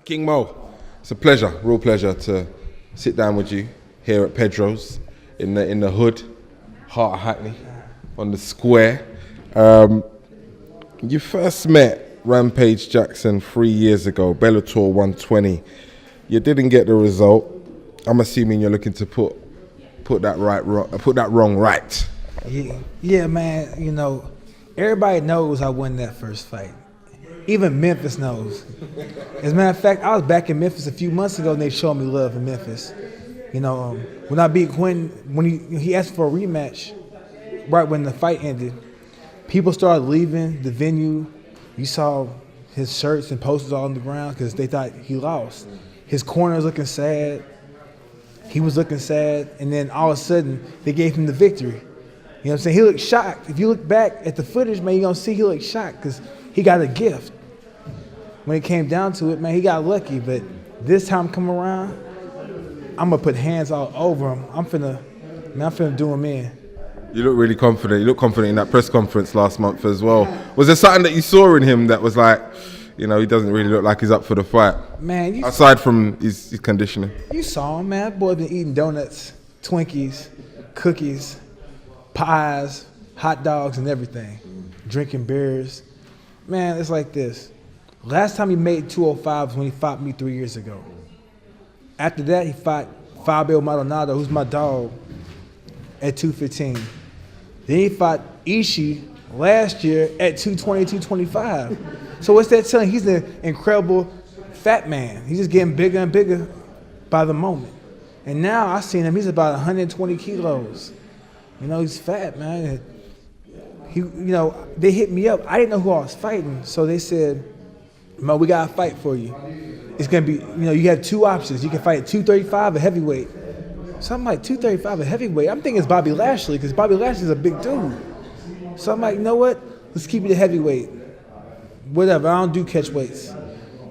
King Mo, it's a pleasure, real pleasure to sit down with you here at Pedro's in the hood, heart of Hackney, on the square. You first met Rampage Jackson 3 years ago, Bellator 120. You didn't get the result. I'm assuming you're looking to put that wrong right. Yeah, man. You know, everybody knows I won that first fight. Even Memphis knows. As a matter of fact, I was back in Memphis a few months ago and they showed me love in Memphis. You know, when I beat Quentin, when he asked for a rematch, right when the fight ended, people started leaving the venue. You saw his shirts and posters all on the ground because they thought he lost. His corner was looking sad. He was looking sad. And then all of a sudden, they gave him the victory. You know what I'm saying? He looked shocked. If you look back at the footage, man, you're going to see he looked shocked because he got a gift. When it came down to it, man, he got lucky. But this time come around, I'm going to put hands all over him. I'm finna do him in. You look really confident. You look confident in that press conference last month as well. Was there something that you saw in him that was like, you know, he doesn't really look like he's up for the fight? Man, aside from his conditioning. You saw him, man. That boy been eating donuts, Twinkies, cookies, pies, hot dogs, and everything. Drinking beers. Man, it's like this. Last time he made 205 was when he fought me 3 years ago. After that, he fought Fabio Maldonado, who's my dog, at 215. Then he fought Ishii last year at 220, 225. So what's that telling? He's an incredible fat man. He's just getting bigger and bigger by the moment. And now I seen him, he's about 120 kilos. You know, he's fat, man. They hit me up. I didn't know who I was fighting. So they said, Mo, we got a fight for you. It's going to be, you have two options. You can fight at 235 or heavyweight. So I'm like, 235 or heavyweight? I'm thinking it's Bobby Lashley because Bobby Lashley's a big dude. So I'm like, you know what? Let's keep it a heavyweight. Whatever, I don't do catch weights.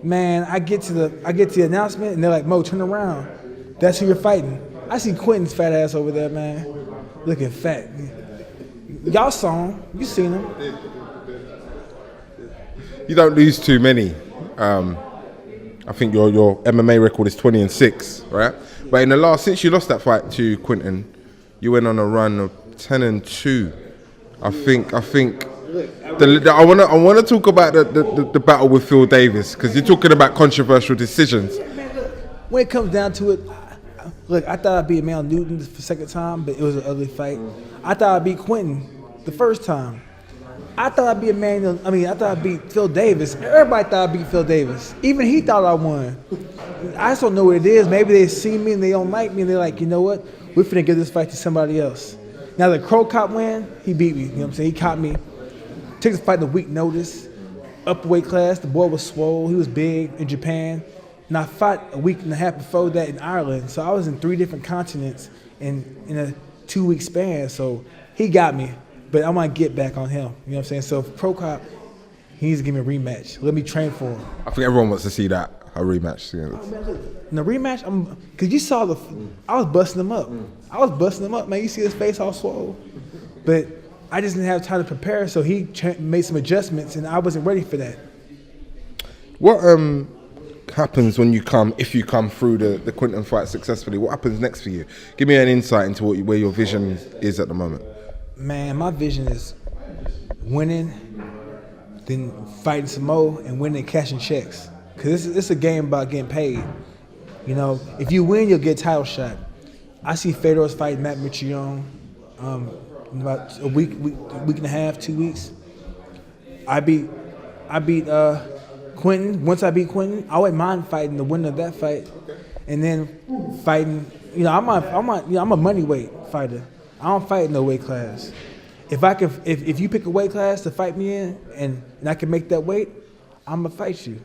Man, I get to the announcement and they're like, Mo, turn around. That's who you're fighting. I see Quentin's fat ass over there, man. Looking fat. Y'all saw him. You seen him. You don't lose too many. I think your MMA record is 20-6, right? But in the last, since you lost that fight to Quentin, you went on a run of 10-2. I think. I want to talk about the battle with Phil Davis because you're talking about controversial decisions. When it comes down to it, look, I thought I'd beat Mel Newton the second time, but it was an ugly fight. I thought I'd beat Quentin the first time. I thought I'd beat Phil Davis. Everybody thought I'd beat Phil Davis. Even he thought I won. I just don't know what it is. Maybe they see me and they don't like me and they're like, you know what? We're finna give this fight to somebody else. Now the Crow Cop win, he beat me. You know what I'm saying? He caught me. Took the fight in a week notice. Upper weight class, the boy was swole. He was big in Japan. And I fought a week and a half before that in Ireland. So I was in 3 different continents in a 2-week span. So he got me. But I want to get back on him. You know what I'm saying? So if Pro Cop, he needs to give me a rematch. Let me train for him. I think everyone wants to see that, a rematch. In the rematch, because you saw I was busting him up. I was busting him up, man. You see his face all swole. But I just didn't have time to prepare, so he made some adjustments, and I wasn't ready for that. What happens when if you come through the Quentin fight successfully? What happens next for you? Give me an insight into where your vision is at the moment. Man, my vision is winning, then fighting some more, and winning and cashing checks. Because it's a game about getting paid. You know, if you win, you'll get a title shot. I see Fedor's fight Matt Mitrione in about a week and a half, 2 weeks. I beat Quentin. Once I beat Quentin, I wouldn't mind fighting the winner of that fight, and then fighting. I'm a money weight fighter. I don't fight in no weight class. If you pick a weight class to fight me in, and I can make that weight, I'm gonna fight you.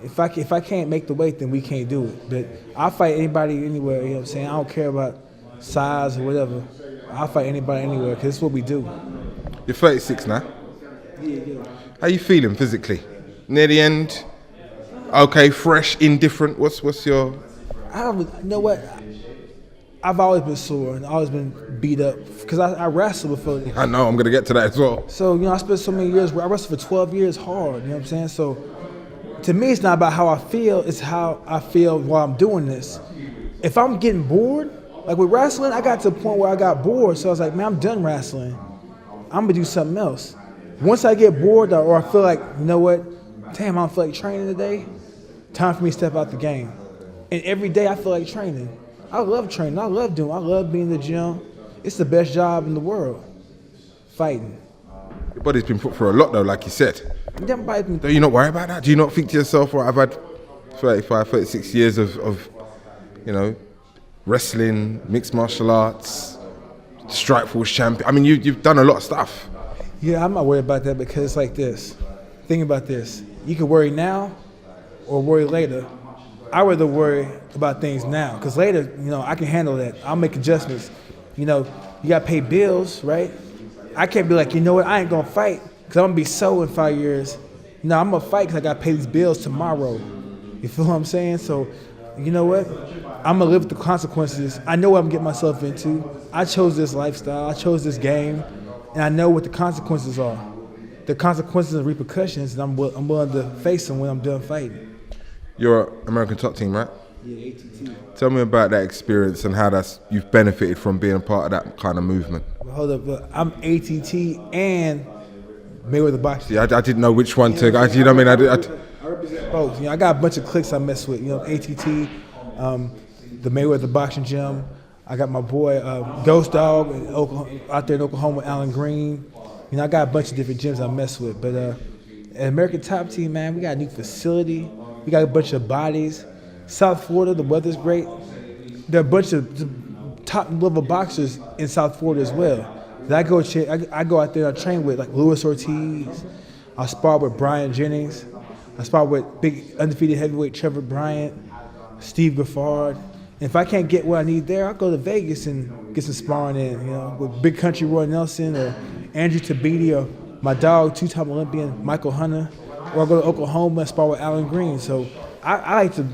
If I can't make the weight, then we can't do it. But I'll fight anybody anywhere. You know what I'm saying? I don't care about size or whatever. I'll fight anybody anywhere because it's what we do. You're 36 now. Yeah. How you feeling physically? Near the end? Okay, fresh, indifferent. What's your? You know what? I've always been sore and always been beat up because I wrestled before. I know, I'm going to get to that as well. So, I spent so many years, I wrestled for 12 years hard, you know what I'm saying? So, to me, it's not about how I feel. It's how I feel while I'm doing this. If I'm getting bored, like with wrestling, I got to a point where I got bored. So I was like, man, I'm done wrestling. I'm going to do something else. Once I get bored or I feel like, you know what, damn, I don't feel like training today, time for me to step out the game. And every day I feel like training. I love training. I love being in the gym. It's the best job in the world, fighting. Your body's been put through a lot though, like you said. Do you not worry about that? Do you not think to yourself, well, I've had 35, 36 years of wrestling, mixed martial arts, Strikeforce champion. I mean, you've done a lot of stuff. Yeah, I'm not worried about that because it's like this. Think about this. You can worry now or worry later. I rather worry about things now because later, I can handle that. I'll make adjustments. You got to pay bills, right? I can't be like, you know what, I ain't going to fight because I'm going to be so in 5 years. No, I'm going to fight because I got to pay these bills tomorrow. You feel what I'm saying? So, you know what? I'm going to live with the consequences. I know what I'm getting myself into. I chose this lifestyle. I chose this game. And I know what the consequences are. The consequences and repercussions, and I'm willing to face them when I'm done fighting. You're American Top Team, right? Yeah, ATT. Tell me about that experience and how you've benefited from being a part of that kind of movement. Well, hold up, look, I'm ATT and Mayweather Boxing. Yeah, I didn't know which one to go. You know what I mean? I represent both. I got a bunch of cliques I mess with. ATT, the Mayweather Boxing Gym. I got my boy Ghost Dog out there in Oklahoma, Alan Green. I got a bunch of different gyms I mess with. But at American Top Team, man, we got a new facility. We got a bunch of bodies. South Florida, the weather's great. There are a bunch of top-level boxers in South Florida as well. I go out there and I train with, like Luis Ortiz. I spar with Brian Jennings. I spar with big undefeated heavyweight Trevor Bryant, Steve Gaffard. And if I can't get what I need there, I'll go to Vegas and get some sparring in, with Big Country Roy Nelson or Andrew Tabiti or my dog, two-time Olympian Michael Hunter. Or I'll go to Oklahoma and spar with Alan Green. So I like to,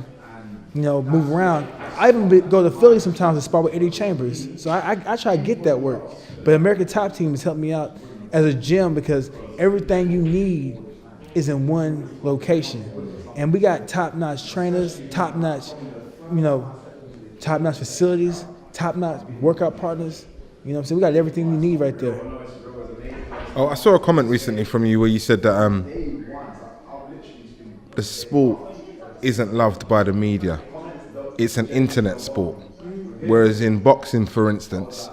move around. I even go to Philly sometimes and spar with Eddie Chambers. So I try to get that work. But American Top Team has helped me out as a gym because everything you need is in one location. And we got top-notch trainers, top-notch facilities, top-notch workout partners. You know what I'm saying? We got everything we need right there. Oh, I saw a comment recently from you where you said that the sport isn't loved by the media. It's an internet sport. Whereas in boxing, for instance,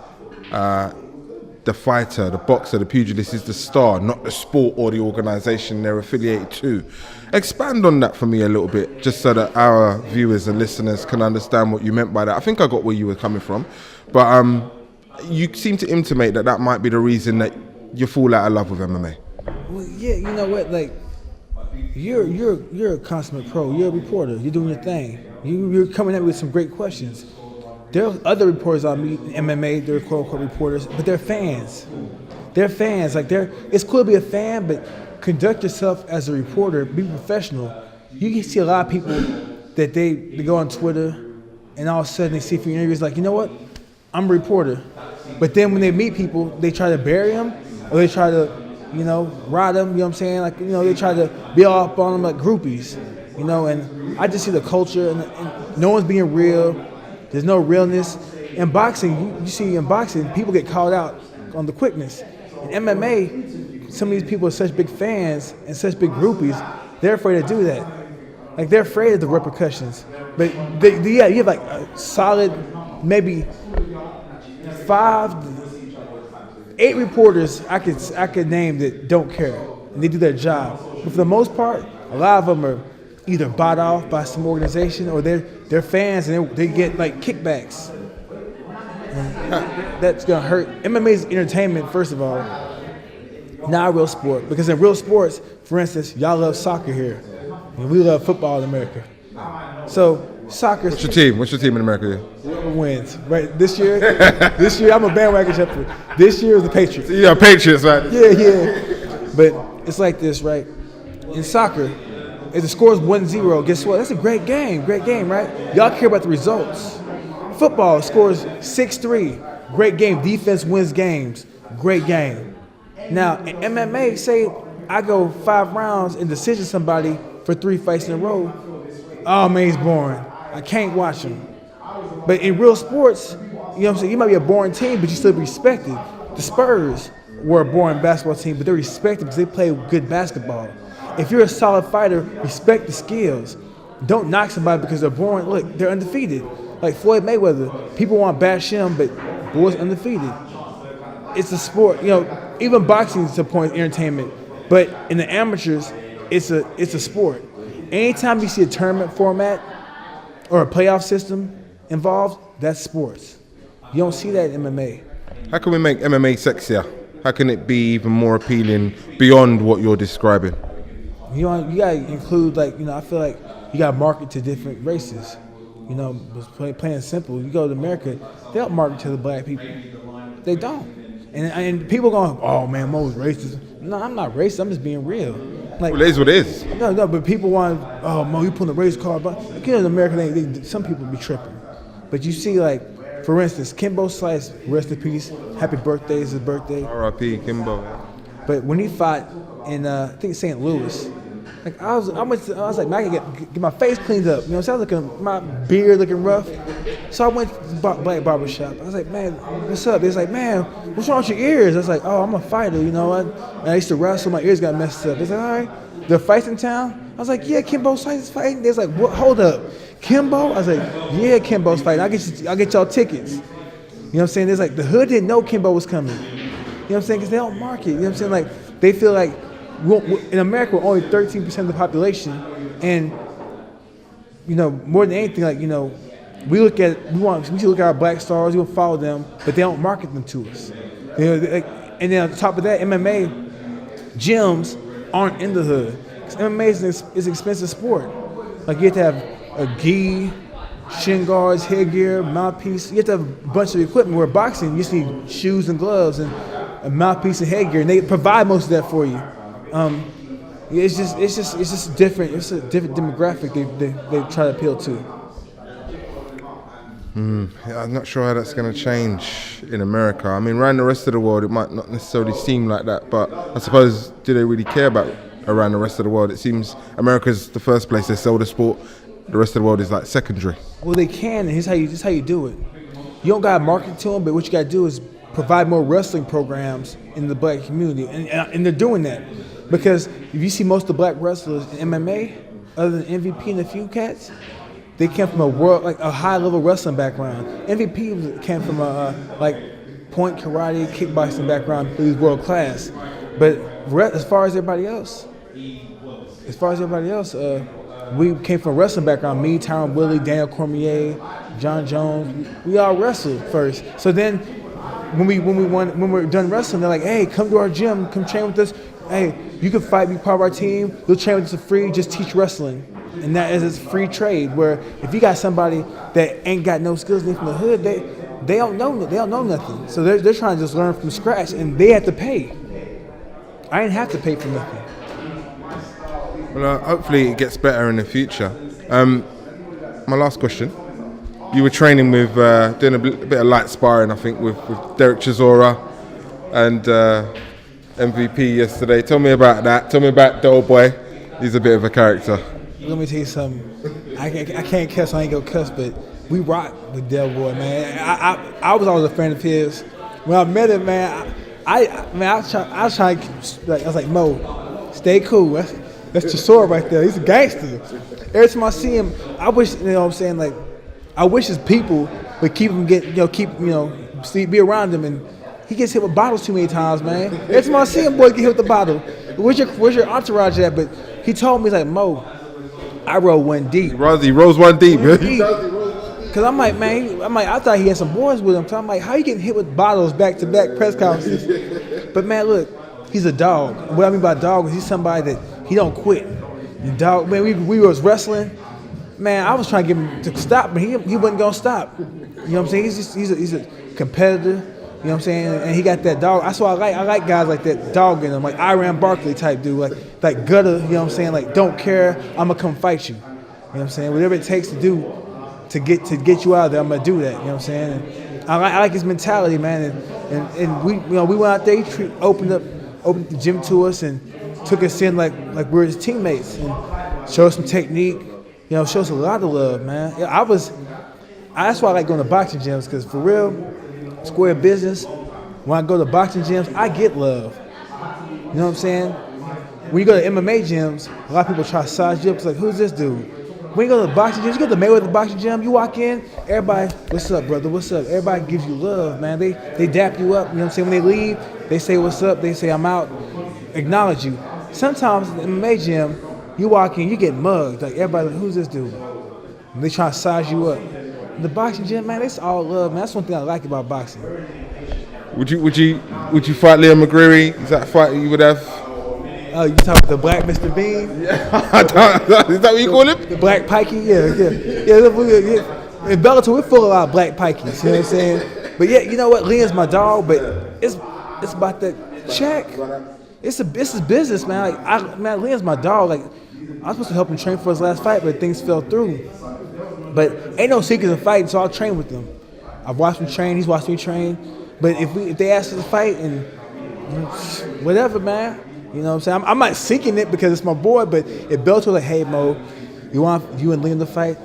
the fighter, the boxer, the pugilist is the star, not the sport or the organisation they're affiliated to. Expand on that for me a little bit, just so that our viewers and listeners can understand what you meant by that. I think I got where you were coming from, but you seem to intimate that might be the reason that you fall out of love with MMA. Well, yeah, you know what? Like, you're a consummate pro. You're a reporter. You're doing your thing. You're coming at me with some great questions. There are other reporters I meet in MMA. They're quote-unquote reporters, but they're fans. They're fans. It's cool to be a fan, but conduct yourself as a reporter. Be professional. You can see a lot of people that they go on Twitter, and all of a sudden they see a few interviews like, you know what? I'm a reporter. But then when they meet people, they try to bury them, or they try to, ride them. You know what I'm saying? Like, they try to be all up on them like groupies. And I just see the culture, and no one's being real. There's no realness. In boxing, you see in boxing, people get called out on the quickness. In MMA, some of these people are such big fans and such big groupies, they're afraid to do that. Like, they're afraid of the repercussions. But you have like a solid, maybe 8 reporters I could name that don't care, and they do their job. But for the most part, a lot of them are either bought off by some organization or they're fans and they get like kickbacks. And that's gonna hurt. MMA is entertainment, first of all, not a real sport. Because in real sports, for instance, y'all love soccer here, and we love football in America. So soccer. What's your team? What's your team in America? Whoever wins, right? This year, I'm a bandwagon shepherd. This year is the Patriots. Yeah, Patriots, right? Yeah. But it's like this, right? In soccer, if the score is 1-0, guess what? That's a great game, right? Y'all care about the results. Football scores 6-3, great game. Defense wins games, great game. Now, in MMA, say I go 5 rounds and decision somebody, for 3 fights in a row, oh man, he's boring. I can't watch him. But in real sports, you know what I'm saying, you might be a boring team, but you still be respected. The Spurs were a boring basketball team, but they're respected because they play good basketball. If you're a solid fighter, respect the skills. Don't knock somebody because they're boring. Look, they're undefeated. Like Floyd Mayweather, people want to bash him, but boy's undefeated. It's a sport, you know. Even boxing is a point of entertainment, but in the amateurs, it's a sport. Anytime you see a tournament format or a playoff system involved, that's sports. You don't see that in MMA. How can we make MMA sexier? How can it be even more appealing beyond what you're describing? You gotta include, like, you know, I feel like you gotta market to different races. You know, plain simple. You go to America, they don't market to the black people. They don't. And people going, oh man, Mo's racist. No, I'm not racist. I'm just being real. Like, Well, it is what it is. No, but people want, oh Mo, you putting a race card. But again, in America, some people be tripping. But you see, like, for instance, Kimbo Slice, rest in peace. Happy birthday, it's his birthday. R.I.P. Kimbo. But when he fought in, I think St. Louis, like I was like, man, I can get my face cleaned up. You know, so I was looking, my beard looking rough. So I went to the black barber shop. I was like, man, what's up? They was like, man, what's wrong with your ears? I was like, oh, I'm a fighter, you know. I used to wrestle, my ears got messed up. They was like, all right, the fights in town? I was like, yeah, Kimbo Slice is fighting. They was like, what? Hold up, Kimbo? I was like, yeah, Kimbo's fighting. I'll get y'all tickets. You know what I'm saying? There's like, the hood didn't know Kimbo was coming. You know what I'm saying? Because they don't market. You know what I'm saying? Like, they feel like, in America, we're only 13% of the population, and you know, more than anything, like, you know, we should look at our black stars, we will follow them, but they don't market them to us. You know, and then on top of that, MMA gyms aren't in the hood. 'Cause MMA is an expensive sport. Like, you have to have a gi, shin guards, headgear, mouthpiece. You have to have a bunch of equipment. Where boxing, you just need shoes and gloves and a mouthpiece and headgear, and they provide most of that for you. It's just different. It's a different demographic they try to appeal to. Yeah, I'm not sure how that's going to change in America. I mean, around the rest of the world, it might not necessarily seem like that, but I suppose, do they really care about around the rest of the world? It seems America's the first place they sell the sport. The rest of the world is like secondary. Well, they can, and here's how you do it. You don't got to market to them, but what you got to do is provide more wrestling programs in the black community, and they're doing that. Because if you see most of the black wrestlers in MMA, other than MVP and a few cats, they came from a high level wrestling background. MVP came from a point karate, kickboxing background. He was world class. But as far as everybody else, we came from a wrestling background. Me, Tyron Woodley, Daniel Cormier, John Jones. We all wrestled first. So then, when we're done wrestling, they're like, hey, come to our gym, come train with us. Hey, you can fight, be part of our team. You'll train with us for free. Just teach wrestling, and that is a free trade. Where if you got somebody that ain't got no skills, they from the hood, they don't know nothing. So they're trying to just learn from scratch, and they have to pay. I didn't have to pay for nothing. Well, hopefully it gets better in the future. My last question. You were training with, doing a bit of light sparring, I think, with Derek Chisora and MVP yesterday. Tell me about that. Tell me about Doughboy. He's a bit of a character. Let me tell you something. I can't cuss, I ain't gonna cuss, but we rock with Doughboy, man. I was always a fan of his. When I met him, man, I was like, Mo, stay cool. That's Chisora right there. He's a gangster. Every time I see him, I wish, you know what I'm saying, like, I wish his people would keep him be around him, and he gets hit with bottles too many times, man. Every time I see him, boy, get hit with the bottle. Where's your entourage at? But he told me, he's like, Mo, I roll one deep. He rolls one deep. Cause I'm like, man, I thought he had some boys with him. So I'm like, how you getting hit with bottles back to back press conferences? But man, look, he's a dog. What I mean by dog is he's somebody that he don't quit. The dog, man, we was wrestling. Man, I was trying to get him to stop, but he wasn't gonna stop. You know what I'm saying? He's a competitor. You know what I'm saying? And he got that dog. That's why I like guys like that dog in them, like Iran Barkley type dude, like gutter. You know what I'm saying? Like, don't care, I'm gonna come fight you. You know what I'm saying? Whatever it takes to do to get you out of there, I'm gonna do that. You know what I'm saying? And I like his mentality, man. And we went out there. He opened the gym to us and took us in like we're his teammates. And show us some technique, show us a lot of love, man. Yeah, that's why I like going to boxing gyms, because for real, square business, when I go to boxing gyms, I get love. You know what I'm saying? When you go to MMA gyms, a lot of people try to size you up. It's like, who's this dude? When you go to the boxing gyms, you go to the Mayweather boxing gym, you walk in, everybody, what's up, brother, what's up? Everybody gives you love, man. They dap you up, you know what I'm saying? When they leave, they say, what's up? They say, I'm out. Acknowledge you. Sometimes in the MMA gym, you walk in, you get mugged. Like, everybody, like, who's this dude? And they try to size you up. In the boxing gym, man, it's all love, man. That's one thing I like about boxing. Would you fight Liam McGreary? Is that a fight you would have? Oh, you talking about the black Mr. Bean? Yeah. Is that what you call him? The black pikey? Yeah. In Bellator, we full of a lot of black pikeys, you know what I'm saying? But yeah, you know what? Liam's my dog, but it's about the check. It's a business, man. Liam's my dog. Like, I was supposed to help him train for his last fight, but things fell through. But ain't no secrets in fighting, so I'll train with him. I've watched him train, he's watched me train. But if they ask us to fight and whatever, man. You know what I'm saying? I'm not seeking it because it's my boy, but if Bellator like, hey, Mo, you want you and Liam to fight?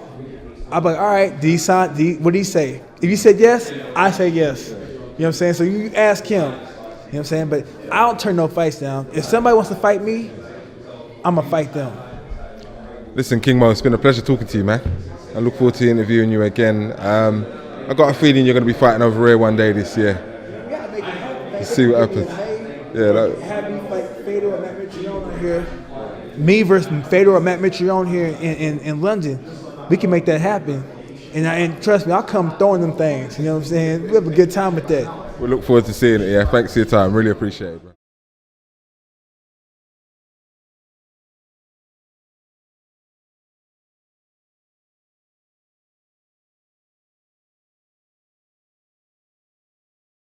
I'm like, all right, what did he say? If he said yes, I say yes. You know what I'm saying? So you ask him. You know what I'm saying? But I don't turn no fights down. If somebody wants to fight me, I'm going to fight them. Listen, King Mo, it's been a pleasure talking to you, man. I look forward to interviewing you again. I got a feeling you're going to be fighting over here one day this year. You got to make it happen, man. Let's see what happens. Yeah, have me fight Fedor or Matt Mitrione here. Me versus Fedor or Matt Mitrione here in London. We can make that happen. And trust me, I'll come throwing them things. You know what I'm saying? We have a good time with that. we'll look forward to seeing it. Yeah, thanks for your time. Really appreciate it, bro.